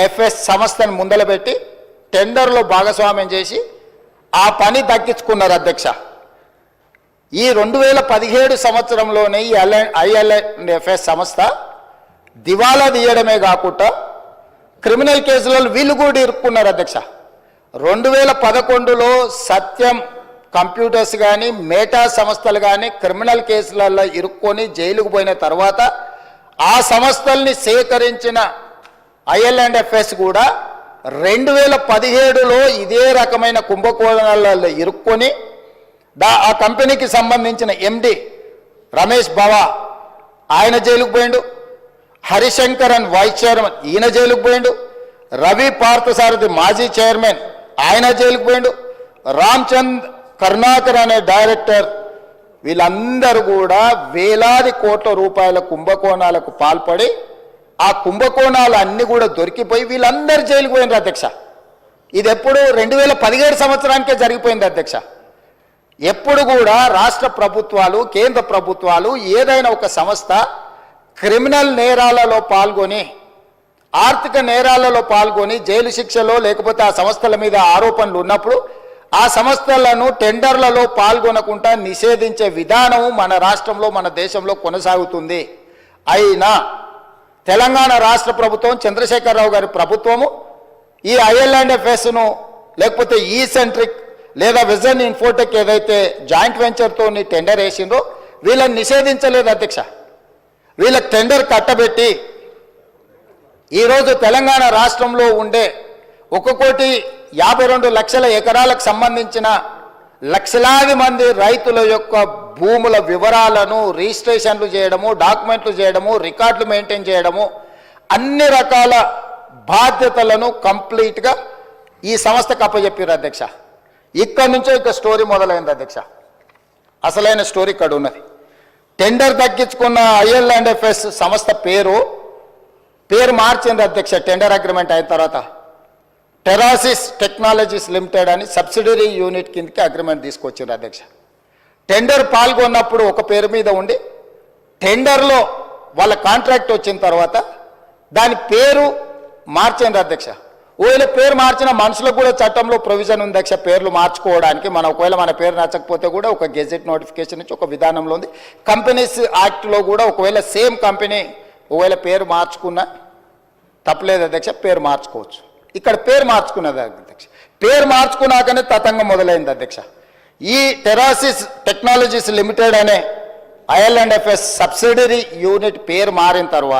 FS సంస్థను ముందలబెట్టి టెండర్లో భాగస్వామ్యం చేసి ఆ పని దక్కించుకున్నారు అధ్యక్ష. ఈ 2017 సంవత్సరంలోనే ఈ ఐఎల్ఎండ్ఎఫ్ఎస్ సంస్థ దివాలా తీయడమే కాకుండా క్రిమినల్ కేసులలో వీళ్ళు కూడా ఇరుక్కున్నారు అధ్యక్ష. 2011లో సత్యం కంప్యూటర్స్ కానీ మేటా సంస్థలు కానీ క్రిమినల్ కేసులలో ఇరుక్కొని జైలుకు పోయిన తర్వాత ఆ సంస్థల్ని సేకరించిన ఐఎల్ఎండ్ఎఫ్ఎస్ కూడా 2017లో ఇదే రకమైన కుంభకోణాలలో ఇరుక్కొని ఆ కంపెనీకి సంబంధించిన ఎండి రమేష్ బావా ఆయన జైలుకు పోయిండు, హరిశంకరన్ వైస్ చైర్మన్ ఈయన జైలుకు పోయిండు, రవి పార్థసారథి మాజీ చైర్మన్ ఆయన జైలుకు పోయిండు, రామ్చంద్ కరుణాకర్ అనే డైరెక్టర్, వీళ్ళందరూ కూడా వేలాది కోట్ల రూపాయల కుంభకోణాలకు పాల్పడి ఆ కుంభకోణాలు అన్నీ కూడా దొరికిపోయి వీళ్ళందరూ జైలుకు పోయినారు అధ్యక్ష. ఇది ఎప్పుడు 2017 సంవత్సరానికే జరిగిపోయింది అధ్యక్ష. ఎప్పుడు కూడా రాష్ట్ర ప్రభుత్వాలు కేంద్ర ప్రభుత్వాలు ఏదైనా ఒక సంస్థ క్రిమినల్ నేరాలలో పాల్గొని ఆర్థిక నేరాలలో పాల్గొని జైలు శిక్షలో లేకపోతే ఆ సంస్థల మీద ఆరోపణలు ఉన్నప్పుడు ఆ సంస్థలను టెండర్లలో పాల్గొనకుండా నిషేధించే విధానం మన రాష్ట్రంలో మన దేశంలో కొనసాగుతుంది. అయినా తెలంగాణ రాష్ట్ర ప్రభుత్వం చంద్రశేఖరరావు గారి ప్రభుత్వము ఈ ఐఎల్ఎండ్ఎఫ్ఎస్ను లేకపోతే ఈ సెంట్రిక్ లేదా విజన్ ఇన్ఫోటెక్ ఏదైతే జాయింట్ వెంచర్తో టెండర్ వేసిందో వీళ్ళని నిషేధించలేదు అధ్యక్ష. వీళ్ళకి టెండర్ కట్టబెట్టి ఈరోజు తెలంగాణ రాష్ట్రంలో ఉండే 1,52,00,000 ఎకరాలకు సంబంధించిన లక్షలాది మంది రైతుల యొక్క భూముల వివరాలను రిజిస్ట్రేషన్లు చేయడము, డాక్యుమెంట్లు చేయడము, రికార్డులు మెయింటైన్ చేయడము, అన్ని రకాల బాధ్యతలను కంప్లీట్గా ఈ సంస్థకు అప్పచెప్పారు అధ్యక్ష. ఇక్కడ నుంచో ఇక స్టోరీ మొదలైంది అధ్యక్ష. అసలైన స్టోరీ ఇక్కడ ఉన్నది. టెండర్ దక్కించుకున్న ఐఎల్ఎండ్ఎఫ్ఎస్ సంస్థ పేరు మార్చింది అధ్యక్ష. టెండర్ అగ్రిమెంట్ అయిన తర్వాత టెరాసిస్ టెక్నాలజీస్ లిమిటెడ్ అని సబ్సిడరీ యూనిట్ కిందకి అగ్రిమెంట్ తీసుకొచ్చారు అధ్యక్ష. టెండర్ పాల్గొన్నప్పుడు ఒక పేరు మీద ఉండి టెండర్లో వాళ్ళ కాంట్రాక్ట్ వచ్చిన తర్వాత దాని పేరు మార్చింది అధ్యక్ష. ఒకవేళ పేరు మార్చిన మనుషులకు కూడా చట్టంలో ప్రొవిజన్ ఉంది అధ్యక్ష పేర్లు మార్చుకోవడానికి. ఒకవేళ మన పేరు నచ్చకపోతే కూడా ఒక గెజెట్ నోటిఫికేషన్ నుంచి ఒక విధానంలో ఉంది. కంపెనీస్ యాక్ట్లో కూడా ఒకవేళ సేమ్ కంపెనీ ఒకవేళ పేరు మార్చుకున్నా తప్పలేదు అధ్యక్ష, పేరు మార్చుకోవచ్చు. ఇక్కడ పేరు మార్చుకున్నది అధ్యక్ష. పేరు మార్చుకున్నాకనే తతంగం మొదలైంది అధ్యక్ష. ఈ టెరాసిస్ టెక్నాలజీస్ లిమిటెడ్ అనే ఐఎల్ఎండ్ఎఫ్ఎస్ సబ్సిడరీ యూనిట్ పేరు మారిన తర్వాత